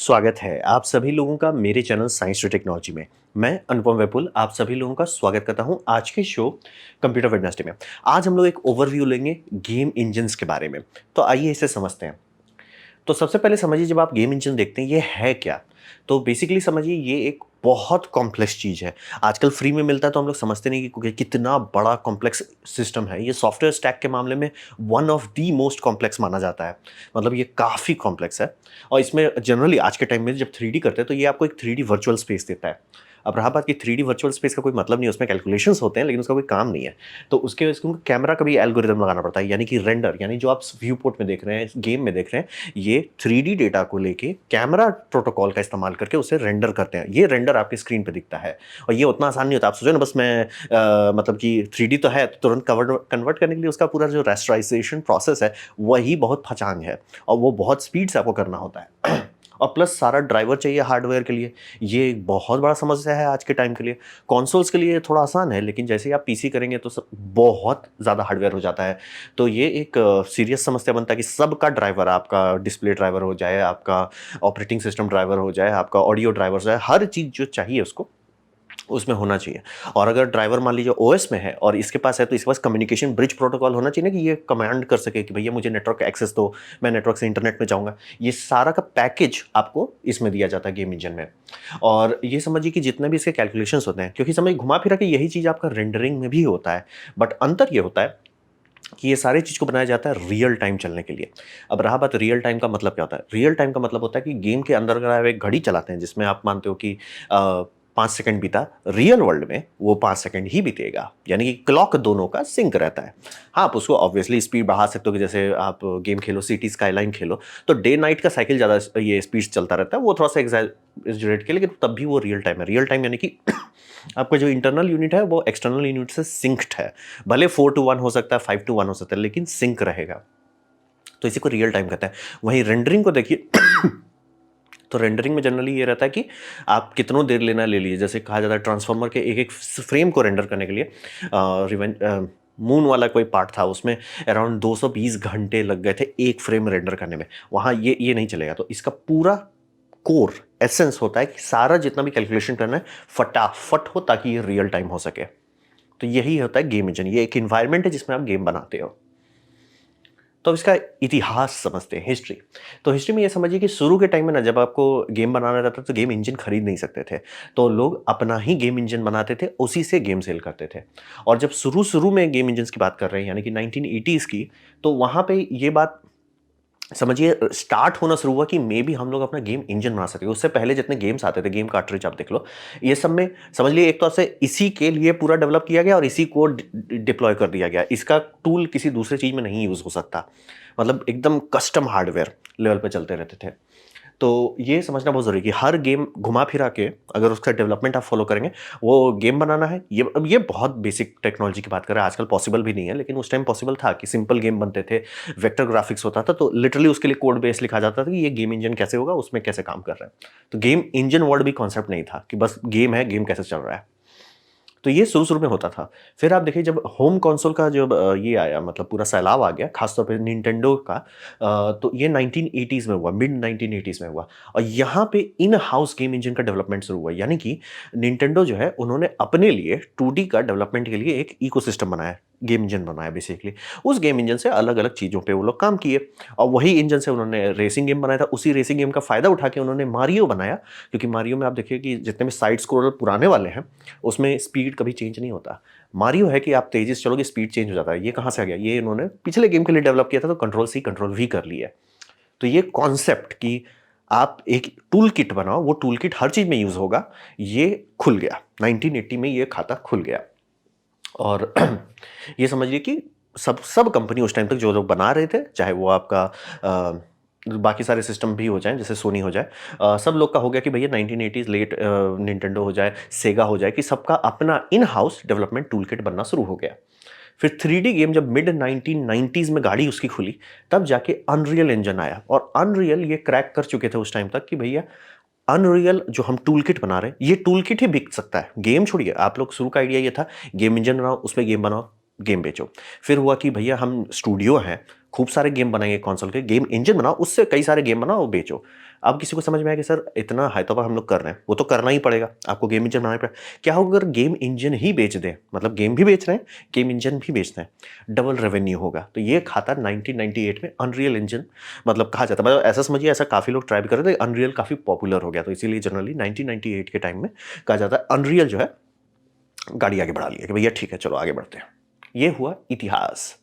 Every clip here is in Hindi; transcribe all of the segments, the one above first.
स्वागत है आप सभी लोगों का मेरे चैनल साइंस टू टेक्नोलॉजी में। मैं अनुपम वैपुल आप सभी लोगों का स्वागत करता हूं आज के शो कंप्यूटर वेडनेसडे में। आज हम लोग एक ओवरव्यू लेंगे गेम इंजन्स के बारे में। तो आइए इसे समझते हैं। तो सबसे पहले समझिए जब आप गेम इंजन देखते हैं ये है क्या। तो बेसिकली समझिए ये एक बहुत कॉम्प्लेक्स चीज़ है। आजकल फ्री में मिलता है तो हम लोग समझते नहीं कि कितना बड़ा कॉम्प्लेक्स सिस्टम है। ये सॉफ्टवेयर स्टैक के मामले में one of the most complex माना जाता है। मतलब ये काफ़ी कॉम्प्लेक्स है। और इसमें जनरली आज के टाइम में जब 3D करते हैं तो ये आपको एक 3D वर्चुअल स्पेस देता है। अब रहा बात कि 3D वर्चुअल स्पेस का कोई मतलब नहीं है, उसमें कैलकुलेशंस होते हैं लेकिन उसका कोई काम नहीं है। तो उसके उसको कैमरा का भी एल्गोरिदम लगाना पड़ता है, यानी कि रेंडर, यानी जो आप व्यू पोर्ट में देख रहे हैं, गेम में देख रहे हैं, ये 3D डेटा को लेके कैमरा प्रोटोकॉल का इस्तेमाल करके उसे रेंडर करते हैं। ये रेंडर आपकी स्क्रीन पे दिखता है और ये उतना आसान नहीं होता। आप सोचो ना, बस मैं मतलब कि 3D तो है, तो तुरंत कन्वर्ट करने के लिए उसका पूरा जो रेस्टराइजेशन प्रोसेस है वही बहुत फचांग है और वो बहुत स्पीड से आपको करना होता है। और प्लस सारा ड्राइवर चाहिए हार्डवेयर के लिए। ये एक बहुत बड़ा समस्या है आज के टाइम के लिए। कंसोल्स के लिए थोड़ा आसान है, लेकिन जैसे ही आप पीसी करेंगे तो सब बहुत ज़्यादा हार्डवेयर हो जाता है। तो ये एक सीरियस समस्या बनता है कि सबका ड्राइवर, आपका डिस्प्ले ड्राइवर हो जाए, आपका ऑपरेटिंग सिस्टम ड्राइवर हो जाए, आपका ऑडियो ड्राइवर हो जाए, हर चीज़ जो चाहिए उसको उसमें होना चाहिए। और अगर ड्राइवर मान लीजिए ओएस में है और इसके पास है तो इसके पास कम्युनिकेशन ब्रिज प्रोटोकॉल होना चाहिए ना, कि ये कमांड कर सके कि भैया मुझे नेटवर्क एक्सेस दो, मैं नेटवर्क से इंटरनेट में जाऊंगा। ये सारा का पैकेज आपको इसमें दिया जाता है गेम इंजन में। और ये समझिए कि जितने भी इसके कैलकुलेशंस होते हैं, क्योंकि समझ घुमा फिरा के यही चीज़ आपका रेंडरिंग में भी होता है, बट अंतर ये होता है कि ये सारी चीज़ को बनाया जाता है रियल टाइम चलने के लिए। अब रहा बात रियल टाइम का मतलब क्या होता है? रियल टाइम का मतलब होता है कि गेम के अंदर अगर आप एक घड़ी चलाते हैं जिसमें आप मानते हो कि 5 सेकंड बीता, रियल वर्ल्ड में वो 5 सेकंड ही बीतेगा। यानी कि क्लॉक दोनों का सिंक रहता है। हाँ, आप उसको ऑब्वियसली स्पीड बढ़ा सकते हो कि जैसे आप गेम खेलो, सिटी स्काईलाइन खेलो, तो डे नाइट का साइकिल ज़्यादा ये स्पीड चलता रहता है, वो थोड़ा-सा एक्ज़ैजरेट किया, लेकिन तब भी वो रियल टाइम है। रियल टाइम यानी कि आपका जो इंटरनल यूनिट है वो एक्सटर्नल यूनिट से सिंक्ड है। भले 4 टू 1 हो सकता है, 5 टू 1 हो सकता है, लेकिन सिंक रहेगा। तो इसी को रियल टाइम कहते हैं। वहीं रेंडरिंग को देखिए, तो रेंडरिंग में जनरली ये रहता है कि आप कितनों देर लेना ले लीजिए। जैसे कहा जाता है ट्रांसफार्मर के एक-एक फ्रेम को रेंडर करने के लिए मून वाला कोई पार्ट था, उसमें अराउंड 220 घंटे लग गए थे एक फ्रेम रेंडर करने में। वहाँ ये नहीं चलेगा। तो इसका पूरा कोर एसेंस होता है कि सारा जितना भी कैलकुलेशन करना है फटाफट हो, ताकि ये रियल टाइम हो सके। तो यही होता है गेम इंजन। ये एक एनवायरनमेंट है जिसमें आप गेम बनाते हो। तो अब इसका इतिहास समझते हैं, हिस्ट्री। तो हिस्ट्री में ये समझिए कि शुरू के टाइम में ना, जब आपको गेम बनाना रहता तो गेम इंजन खरीद नहीं सकते थे। तो लोग अपना ही गेम इंजन बनाते थे, उसी से गेम सेल करते थे। और जब शुरू-शुरू में गेम इंजन्स की बात कर रहे हैं, यानी कि 1980s की, तो वहाँ पे ये बात समझिए स्टार्ट होना शुरू हुआ कि मे बी हम लोग अपना गेम इंजन बना सकते हैं। उससे पहले जितने गेम्स आते थे, गेम कार्ट्रिज आप देख लो, ये सब में समझ लिए एक तौर से इसी के लिए पूरा डेवलप किया गया और इसी को डिप्लॉय कर दिया गया। इसका टूल किसी दूसरे चीज़ में नहीं यूज़ हो सकता। मतलब एकदम कस्टम हार्डवेयर लेवल पे चलते रहते थे। तो ये समझना बहुत ज़रूरी है कि हर गेम घुमा फिरा के अगर उसका डेवलपमेंट आप फॉलो करेंगे, वो गेम बनाना है। ये अब ये बहुत बेसिक टेक्नोलॉजी की बात कर रहे हैं, आजकल पॉसिबल भी नहीं है, लेकिन उस टाइम पॉसिबल था कि सिंपल गेम बनते थे, वेक्टर ग्राफिक्स होता था, तो लिटरली उसके लिए कोड बेस लिखा जाता था कि ये गेम इंजन कैसे होगा, उसमें कैसे काम कर रहा है। तो गेम इंजन वर्ड भी कॉन्सेप्ट नहीं था कि बस गेम है, गेम कैसे चल रहा है। तो ये शुरू-शुरू में होता था। फिर आप देखिए जब होम कंसोल का जब ये आया, मतलब पूरा सैलाब आ गया, खासतौर पे निंटेंडो का, तो ये 1980s में हुआ, मिड 1980s में हुआ। और यहाँ पे इन हाउस गेम इंजन का डेवलपमेंट शुरू हुआ। यानी कि निंटेंडो जो है, उन्होंने अपने लिए 2D का डेवलपमेंट के लिए एक इकोसिस्टम बनाया, गेम इंजन बनाया बेसिकली। उस गेम इंजन से अलग-अलग चीज़ों पे वो लोग काम किए और वही इंजन से उन्होंने रेसिंग गेम बनाया था। उसी रेसिंग गेम का फ़ायदा उठा के उन्होंने मारियो बनाया, क्योंकि मारियो में आप देखिए कि जितने भी साइड स्क्रॉलर पुराने वाले हैं, उसमें स्पीड कभी चेंज नहीं होता। मारियो है कि आप तेज़ी से चलोगे, स्पीड चेंज हो जाता है। ये कहाँ से आ गया? ये इन्होंने पिछले गेम के लिए डेवलप किया था, तो कंट्रोल सी कंट्रोल वी कर लिया है। तो ये कॉन्सेप्ट कि आप एक टूल किट बनाओ, वो टूल किट हर चीज़ में यूज़ होगा, ये खुल गया। 1980 में ये खाता खुल गया। और ये समझिए कि सब सब कंपनी उस टाइम तक जो लोग बना रहे थे, चाहे वो आपका बाकी सारे सिस्टम भी हो जाएँ, जैसे सोनी हो जाए, सब लोग का हो गया कि भैया 1980s लेट निंटेंडो हो जाए, सेगा हो जाए, कि सबका अपना in house development tool kit बनना शुरू हो गया। फिर 3D गेम जब मिड 1990s में गाड़ी उसकी खुली, तब जाके अनरियल इंजन आया। और अनरियल ये क्रैक कर चुके थे उस टाइम तक कि भैया अनरियल जो हम टूल किट बना रहे हैं, ये टूल किट ही बिक सकता है। गेम छोड़िए, आप लोग शुरू का आइडिया ये था गेम इंजन बनाओ, उसमें गेम बनाओ, गेम बेचो। फिर हुआ कि भैया हम स्टूडियो हैं, खूब सारे गेम बनाएंगे कंसोल के, गेम इंजन बनाओ, उससे कई सारे गेम बनाओ, बेचो। अब किसी को समझ में आया कि सर इतना हाई तो हम लोग कर रहे हैं, वो तो करना ही पड़ेगा, आपको गेम इंजन बनाना पड़ेगा। क्या होगा अगर गेम इंजन ही बेच दें, मतलब गेम भी बेच रहे हैं, गेम इंजन भी बेच रहे हैं, डबल रेवेन्यू होगा। तो ये खाता 1998 में अनरियल इंजन मतलब कहा जाता है, मतलब ऐसा समझिए, ऐसा काफ़ी लोग ट्राई भी कर रहे थे, अनरियल काफ़ी पॉपुलर हो गया, तो इसीलिए जनरली 1998 के टाइम में कहा जाता है अनरियल जो है गाड़ी आगे बढ़ा लिया कि भैया ठीक है चलो आगे बढ़ते हैं। ये हुआ इतिहास।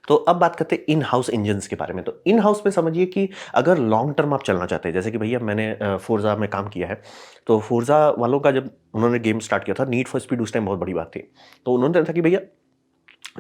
तो अब बात करते हैं इन हाउस इंजन्स के बारे में। तो इन हाउस में समझिए कि अगर लॉन्ग टर्म आप चलना चाहते हैं, जैसे कि भैया मैंने फोर्जा में काम किया है, तो फोर्जा वालों का जब उन्होंने गेम स्टार्ट किया था, नीड फॉर स्पीड उस टाइम बहुत बड़ी बात थी। तो उन्होंने कहा कि भैया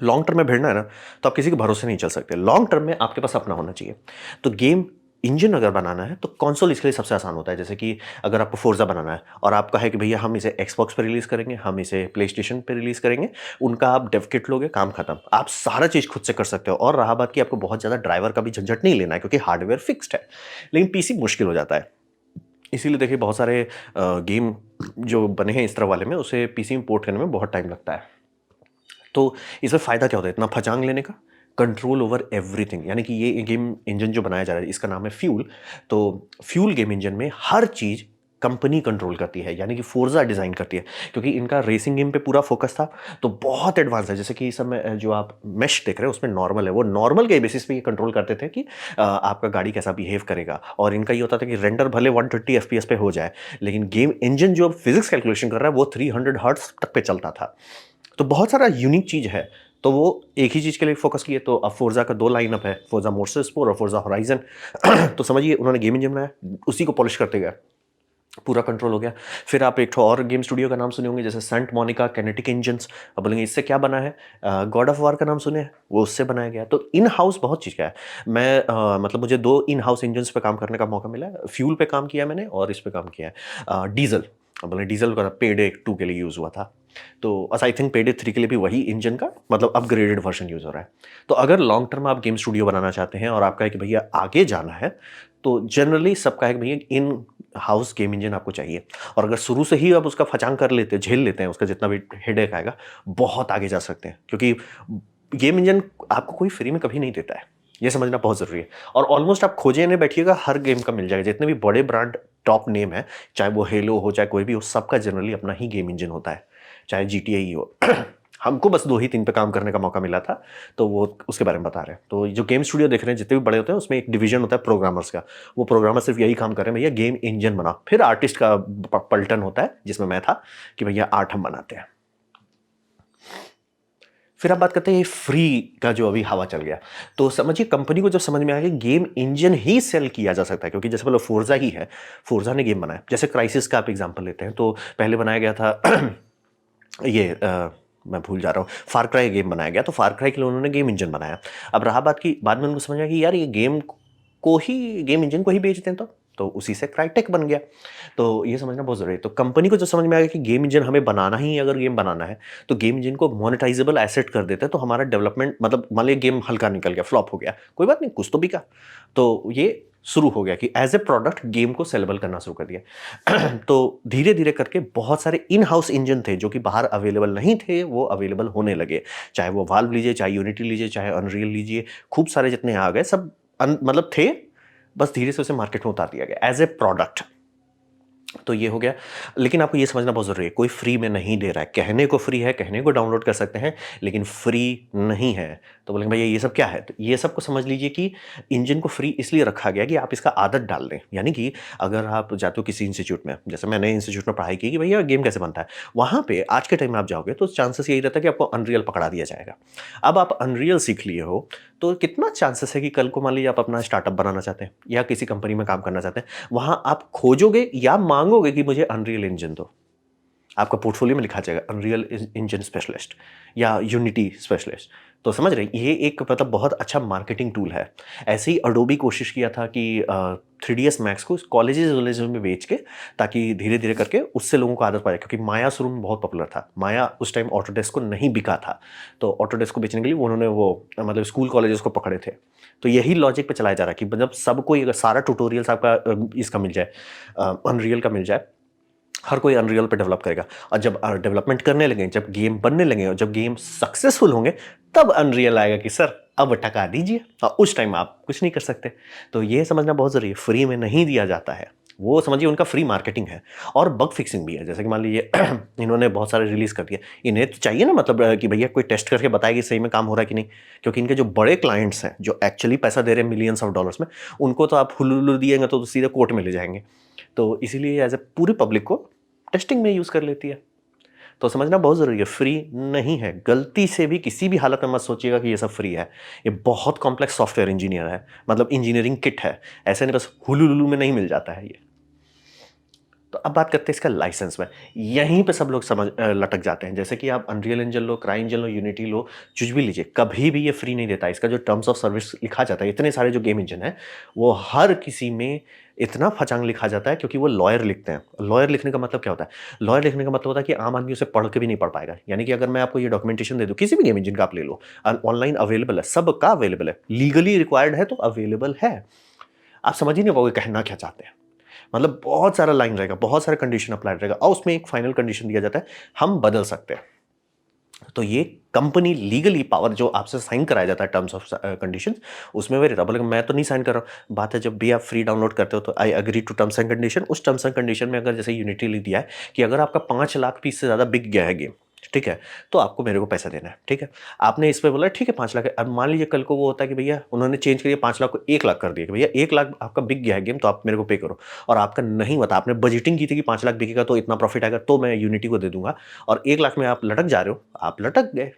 लॉन्ग टर्म में भिड़ना है ना, तो आप किसी के भरोसे नहीं चल सकते, लॉन्ग टर्म में आपके पास अपना होना चाहिए। तो गेम इंजन अगर बनाना है तो कंसोल इसके लिए सबसे आसान होता है। जैसे कि अगर आपको फोर्जा बनाना है और आपका है कि भैया हम इसे एक्सबॉक्स पे रिलीज करेंगे, हम इसे प्ले स्टेशन पे रिलीज करेंगे, उनका आप डेव किट लोगे, काम खत्म, आप सारा चीज़ खुद से कर सकते हो। और रहा बात कि आपको बहुत ज़्यादा ड्राइवर का भी झंझट नहीं लेना है क्योंकि हार्डवेयर फिक्स्ड है, लेकिन पीसी मुश्किल हो जाता है। इसीलिए देखिए बहुत सारे गेम जो बने हैं इस तरह वाले में, उसे पीसी में पोर्ट करने में बहुत टाइम लगता है। तो इसमें फ़ायदा क्या होता है इतना फजांग लेने का? कंट्रोल ओवर एवरीथिंग, यानी कि ये गेम इंजन जो बनाया जा रहा है इसका नाम है फ्यूल। तो फ्यूल गेम इंजन में हर चीज़ कंपनी कंट्रोल करती है, यानी कि फोर्जा डिज़ाइन करती है, क्योंकि इनका रेसिंग गेम पे पूरा फोकस था। तो बहुत एडवांस है, जैसे कि इस समय जो आप मेश देख रहे हैं उसमें नॉर्मल है, वो नॉर्मल के बेसिस पे ये कंट्रोल करते थे कि आपका गाड़ी कैसा बिहेव करेगा। और इनका ये होता था कि रेंडर भले 120 एफपीएस पे हो जाए, लेकिन गेम इंजन जो फिजिक्स कैलकुलेशन कर रहा है वो 300 हर्ट्ज तक पे चलता था। तो बहुत सारा यूनिक चीज़ है, तो वो एक ही चीज़ के लिए फोकस किए। तो अब फोर्जा का 2 लाइनअप है, फोर्जा मोटरस्पोर्ट और फोर्जा होराइजन। तो समझिए उन्होंने गेम इंजन बनाया, उसी को पॉलिश करते गए, पूरा कंट्रोल हो गया। फिर आप एक और गेम स्टूडियो का नाम सुने होंगे, जैसे सेंट मोनिका कैनेटिक इंजन्स। अब बोलेंगे इससे क्या बना है? गॉड ऑफ वार का नाम सुने हैं, वो उससे बनाया गया। तो इन हाउस बहुत चीज़ का है। मैं मतलब मुझे 2 इन हाउस इंजन्स पे काम करने का मौका मिला है, फ्यूल पे काम किया मैंने और इस पे काम किया है डीजल। अब बोले डीजल का पेडे 2 के लिए यूज़ हुआ था, तो आई थिंक पेडे 3 के लिए भी वही इंजन का मतलब अपग्रेडेड वर्जन यूज़ हो रहा है। तो अगर लॉन्ग टर्म आप गेम स्टूडियो बनाना चाहते हैं और आपका है कि भैया आगे जाना है, तो जनरली सबका है कि भैया इन हाउस गेम इंजन आपको चाहिए। और अगर शुरू से ही आप उसका फचांग कर लेते हैं, झेल लेते हैं, उसका जितना भी हेडेक आएगा, बहुत आगे जा सकते हैं। क्योंकि गेम इंजन आपको कोई फ्री में कभी नहीं देता है, ये समझना बहुत ज़रूरी है। और ऑलमोस्ट आप खोजने बैठिएगा हर गेम का मिल जाएगा, जितने भी बड़े ब्रांड टॉप नेम है, चाहे वो हेलो हो चाहे कोई भी हो, सबका जनरली अपना ही गेम इंजन होता है, चाहे GTA ही हो। हमको बस 2 ही 3 पे काम करने का मौका मिला था, तो वो उसके बारे में बता रहे हैं। तो जो गेम स्टूडियो देख रहे हैं जितने भी बड़े होते हैं, उसमें एक डिवीजन होता है प्रोग्रामर्स का। वो प्रोग्रामर सिर्फ यही काम कर रहे हैं, भैया गेम इंजन बनाओ। फिर आर्टिस्ट का पलटन होता है, जिसमें मैं था, कि भैया आर्ट हम बनाते हैं। फिर आप बात करते हैं फ्री का जो अभी हवा चल गया, तो समझिए कंपनी को जब समझ में आया कि गेम इंजन ही सेल किया जा सकता है, क्योंकि जैसे बोलो फोर्जा ही है, फोर्जा ने गेम बनाया। जैसे क्राइसिस का आप एग्जांपल लेते हैं, तो पहले बनाया गया था ये मैं भूल जा रहा हूँ, फार क्राई गेम बनाया गया, तो फार क्राई के लिए उन्होंने गेम इंजन बनाया। अब रहा बात की बाद में उनको समझ आया कि यार ये गेम इंजन को ही बेचते हैं, तो उसी से क्राइटेक बन गया। तो ये समझना बहुत ज़रूरी है। तो कंपनी को जो समझ में आ गया कि गेम इंजन हमें बनाना ही है, अगर गेम बनाना है तो गेम इंजन को मोनेटाइजेबल एसेट कर देते हैं, तो हमारा डेवलपमेंट मतलब मान लीजिए गेम हल्का निकल गया, फ्लॉप हो गया, कोई बात नहीं, कुछ तो बिका। तो ये शुरू हो गया कि एज ए प्रोडक्ट गेम को सेलेबल करना शुरू कर दिया। तो धीरे धीरे करके बहुत सारे इन हाउस इंजन थे जो कि बाहर अवेलेबल नहीं थे, वो अवेलेबल होने लगे। चाहे वो वाल्व लीजिए, चाहे यूनिटी लीजिए, चाहे अनरियल लीजिए, खूब सारे जितने आ गए सब मतलब थे, बस धीरे से उसे मार्केट में उतार दिया गया एज ए प्रोडक्ट। तो ये हो गया। लेकिन आपको ये समझना बहुत ज़रूरी है, कोई फ्री में नहीं दे रहा है। कहने को फ्री है, कहने को डाउनलोड कर सकते हैं, लेकिन फ्री नहीं है। तो बोलेंगे भैया ये सब क्या है? तो ये सब को समझ लीजिए कि इंजन को फ्री इसलिए रखा गया कि आप इसका आदत डाल दें। यानी कि अगर आप जाते हो किसी इंस्टीट्यूट में, जैसे मैंने इंस्टीट्यूट में पढ़ाई की कि भैया गेम कैसे बनता है, वहाँ पे आज के टाइम में आप जाओगे तो चांसेस यही रहता है कि आपको अनरियल पकड़ा दिया जाएगा। अब आप अनरियल सीख लिए हो, तो कितना चांसेस है कि कल को मान लीजिए आप अपना स्टार्टअप बनाना चाहते हैं या किसी कंपनी में काम करना चाहते हैं, वहाँ आप खोजोगे या मांगोगे कि मुझे अनरियल इंजन दो, आपका पोर्टफोलियो में लिखा जाएगा अनरियल इंजन स्पेशलिस्ट या यूनिटी स्पेशलिस्ट। तो समझ रहे हैं, ये एक मतलब बहुत अच्छा मार्केटिंग टूल है। ऐसे ही अडोबी कोशिश किया था कि 3ds मैक्स को कॉलेजेस वॉलेजेस में बेच के, ताकि धीरे धीरे करके उससे लोगों को आदत पाए, क्योंकि माया शुरू में बहुत पॉपुलर था। माया उस टाइम ऑटोडेस्क को नहीं बिका था, तो ऑटोडेस्क को बेचने के लिए उन्होंने वो मतलब स्कूल कॉलेजेस को पकड़े थे। तो यही लॉजिक पे चलाया जा रहा है कि मतलब सबको अगर सारा ट्यूटोरियल्स आपका इसका मिल जाए, अनरियल का मिल जाए, हर कोई अनरियल पे डेवलप करेगा। और जब डेवलपमेंट करने लगे, जब गेम बनने लगे और जब गेम सक्सेसफुल होंगे, तब अनरियल आएगा कि सर अब टका दीजिए, और उस टाइम आप कुछ नहीं कर सकते। तो ये समझना बहुत ज़रूरी है, फ्री में नहीं दिया जाता है। वो समझिए उनका फ्री मार्केटिंग है और बग फिक्सिंग भी है। जैसे कि मान लीजिए इन्होंने बहुत सारे रिलीज़ कर दिए, इन्हें तो चाहिए ना मतलब कि भैया कोई टेस्ट करके बताए कि सही में काम हो रहा है कि नहीं। क्योंकि इनके जो बड़े क्लाइंट्स हैं, जो एक्चुअली पैसा दे रहे हैं मिलियंस ऑफ डॉलर्स में, उनको तो आप हुलुलु दिएँगे तो सीधे कोर्ट में ले जाएँगे। तो इसीलिए एज़ अ पूरी पब्लिक को टेस्टिंग में यूज़ कर लेती है। तो समझना बहुत ज़रूरी है, फ्री नहीं है। गलती से भी किसी भी हालत में मत सोचिएगा कि ये सब फ्री है। ये बहुत कॉम्प्लेक्स सॉफ्टवेयर इंजीनियर है, मतलब इंजीनियरिंग किट है। ऐसे नहीं बस हुलुलुलु में नहीं मिल जाता है ये। तो अब बात करते हैं इसका लाइसेंस में। यहीं पे सब लोग लटक जाते हैं। जैसे कि आप अनरियल इंजन लो, क्राई इंजन लो, यूनिटी लो, कुछ भी लीजिए, कभी भी ये फ्री नहीं देता है। इसका जो टर्म्स ऑफ सर्विस लिखा जाता है, इतने सारे जो गेम इंजन हैं, वो हर किसी में इतना फचांग लिखा जाता है क्योंकि वो लॉयर लिखते हैं। लॉयर लिखने का मतलब क्या होता है? लॉयर लिखने का मतलब होता है कि आम आदमी उसे पढ़ के भी नहीं पढ़ पाएगा। यानी कि अगर मैं आपको ये डॉक्यूमेंटेशन दे दूँ, किसी भी गेम इंजन का आप ले लो, ऑनलाइन अवेलेबल है, सबका अवेलेबल है, लीगली रिक्वायर्ड है तो अवेलेबल है। आप समझ ही नहीं पाओगे कहना क्या चाहते हैं। मतलब बहुत सारा लाइन रहेगा, बहुत सारा कंडीशन अप्लाइड रहेगा और उसमें एक फाइनल कंडीशन दिया जाता है, हम बदल सकते हैं। तो ये कंपनी लीगली पावर जो आपसे साइन कराया जाता है टर्म्स ऑफ कंडीशंस, उसमें वही रहता है। बोले मैं तो नहीं साइन कर रहा हूँ। बात है जब भी आप फ्री डाउनलोड करते हो तो I agree to terms and condition. उस टर्म्स एंड कंडीशन में अगर जैसे यूनिटी लिख दिया है कि अगर आपका 5 लाख पीस से ज़्यादा बिक गया है गेम, ठीक है, तो आपको मेरे को पैसा देना है। ठीक है, आपने इस पे बोला ठीक है 5 लाख है। अब मान लीजिए कल को वो होता है कि भैया उन्होंने चेंज करिए 5 लाख को 1 लाख कर दिया कि भैया 1 लाख आपका बिक गया है गेम, तो आप मेरे को पे करो। और आपका नहीं हुआ था, आपने बजटिंग की थी कि 5 लाख बिकेगा तो इतना प्रॉफिट आएगा तो मैं यूनिटी को दे दूंगा, और 1 लाख में आप लटक जा रहे हो, आप लटक गए।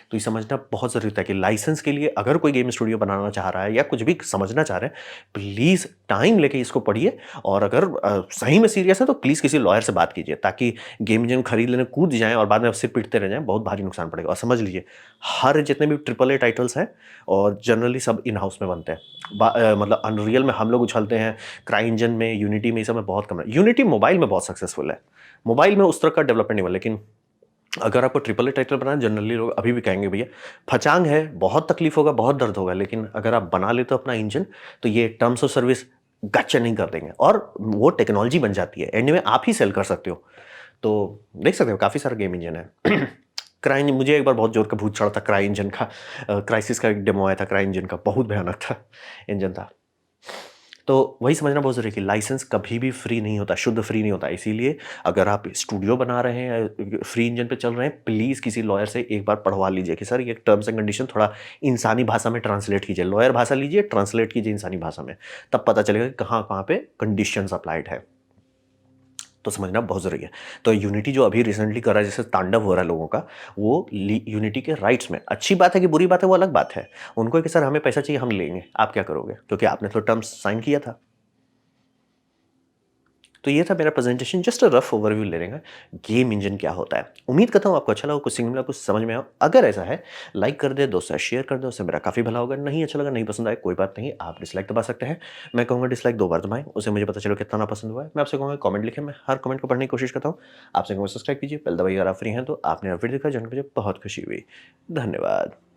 तो ये समझना बहुत ज़रूरी है कि लाइसेंस के लिए अगर कोई गेम स्टूडियो बनाना चाह रहा है या कुछ भी समझना चाह रहे हैं, प्लीज़ टाइम लेके इसको पढ़िए। और अगर सही में सीरियस है तो प्लीज़ किसी लॉयर से बात कीजिए, ताकि गेम इंजन खरीद लेने कूद जाएँ और बाद में सिर पीटते रह जाएँ, बहुत भारी नुकसान पड़ेगा। और समझ लीजिए हर जितने भी ट्रिपल ए टाइटल्स हैं और जनरली सब इन हाउस में बनते हैं। मतलब अनरियल में हम लोग उछलते हैं, क्राई इंजन में, यूनिटी में, ये सब में बहुत कम है। यूनिटी मोबाइल में बहुत सक्सेसफुल है, मोबाइल में उस तरह का डेवलपमेंट नहीं हुआ। लेकिन अगर आपको ट्रिपल ए टाइटल बनाना है, जनरली लोग अभी भी कहेंगे भैया फचांग है, बहुत तकलीफ होगा, बहुत दर्द होगा, लेकिन अगर आप बना लेते हो अपना इंजन तो ये टर्म्स ऑफ सर्विस गच्चा नहीं कर देंगे और वो टेक्नोलॉजी बन जाती है। एंड में आप ही सेल कर सकते हो। तो देख सकते हो काफ़ी सारा गेम इंजन है। क्राई इंजन, मुझे एक बार बहुत जोर का भूत चढ़ा था क्राई इंजन का। क्राइसिस का एक डेमो आया था क्राई इंजन का, बहुत भयानक था इंजन था। तो वही समझना बहुत ज़रूरी है कि लाइसेंस कभी भी फ्री नहीं होता, शुद्ध फ्री नहीं होता। इसीलिए अगर आप स्टूडियो बना रहे हैं, फ्री इंजन पे चल रहे हैं, प्लीज़ किसी लॉयर से एक बार पढ़वा लीजिए कि सर ये टर्म्स एंड कंडीशन थोड़ा इंसानी भाषा में ट्रांसलेट कीजिए। लॉयर भाषा लीजिए, ट्रांसलेट कीजिए इंसानी भाषा में, तब पता चलेगा कि कहाँ कहाँ पे कंडीशंस अप्लाइड है। तो समझना बहुत ज़रूरी है। तो यूनिटी जो अभी रिसेंटली कर रहा है, जैसे तांडव हो रहा है लोगों का, वो यूनिटी के राइट्स में, अच्छी बात है कि बुरी बात है वो अलग बात है। उनको है कि सर हमें पैसा चाहिए, हम लेंगे, आप क्या करोगे? क्योंकि आपने तो टर्म्स साइन किया था। तो ये था मेरा presentation, just a rough overview ले लेंगे गेम इंजन क्या होता है। उम्मीद करता हूँ आपको अच्छा लगा, कुछ सीखने मिला, कुछ समझ में आया। अगर ऐसा है, लाइक कर दे, दोस्तों शेयर कर दो, उससे मेरा काफ़ी भला होगा। नहीं अच्छा लगा, नहीं पसंद आया, कोई बात नहीं, आप डिसलाइक दबा सकते हैं। मैं कहूँगा डिसलाइक 2 बार दबाएं, उसे मुझे पता चलो कितना ना पसंद हुआ है। मैं आपसे कहूँगा कमेंट लिखें, मैं हर कमेंट को पढ़ने की कोशिश करता हूँ। आपसे कहूँगा सब्सक्राइब कीजिए, बेल दबाइए अगर आप फ्री हैं तो। आपने वीडियो देखा जानकर मुझे बहुत खुशी हुई। धन्यवाद।